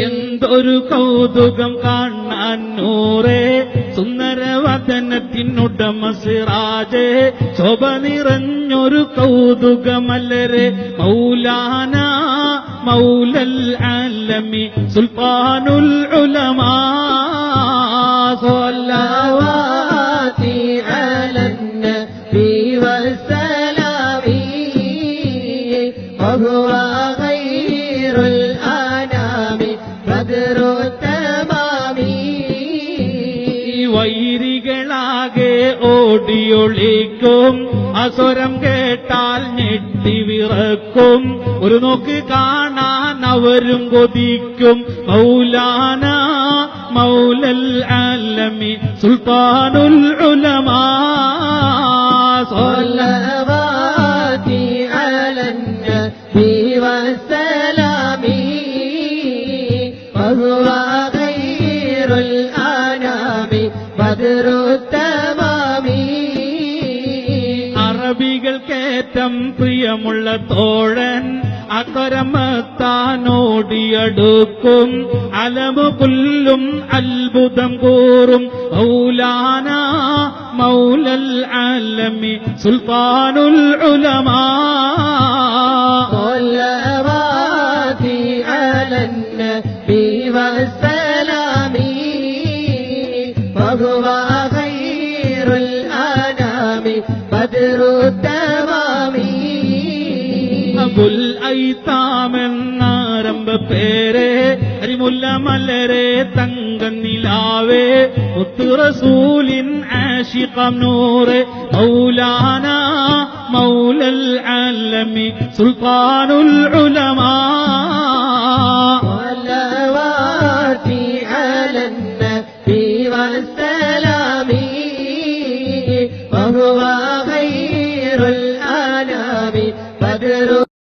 എന്തൊരു കൗതുകം കാണാൻ നൂറേ സുന്ദരവദനത്തിനുടമ സിറാജേ ശോഭ നിറഞ്ഞൊരു കൗതുകമല്ലരെ മൗലാന മൗലൽ ആലമി സുൽത്താനുൽ ഉലമാ സ്വല്ലവാതി അലൻ നബി വസലാമി വഹുവ ഖൈറുൽ അനാമി ബദ്റു തമാമി. വൈരികളാകെ ഓടിയൊളിക്കും അസ്വരം കേട്ടാൽ ഞെട്ടിവിറക്കും ഒരു നോക്ക് കാണാൻ അവരും കൊതിക്കും മൗലാന മൗലൽ ആലമി സുൽത്താനുൽ ഉലമാ സ്വല്ലവാതി അലൻ നബി വസലാമി വഹുവ ഖൈറുൽ അനാമി ബദ്റു തമാമി. അറബികൾക്കേറ്റം പ്രിയമുള്ള തോഴൻ അക്കരമത്താനോടിയടുക്കും അലമു പുല്ലും അത്ഭുതം കൂറും മൗലാന മൗലൽ ആലമി സുൽത്താനുൽ ഉലമാ സ്വല്ലവാതി അലൻ നബി വസലാമി വഹുവ ഖൈറുൽ അനാമി ബദ്റു തമാമി. അബുൽ ഐത്താമെന്നാരംഭ പേരെ അരിമുല്ല മലരെ തങ്കനിലാവേ മുത്തു റസൂലിൻ ആശിഖം നൂറെ മൗലാന മൗലൽ ആലമി സുൽത്താനുൽ ഉലമാ സ്വല്ലവാതി അലൻ നബി വസലാമി വഹുവ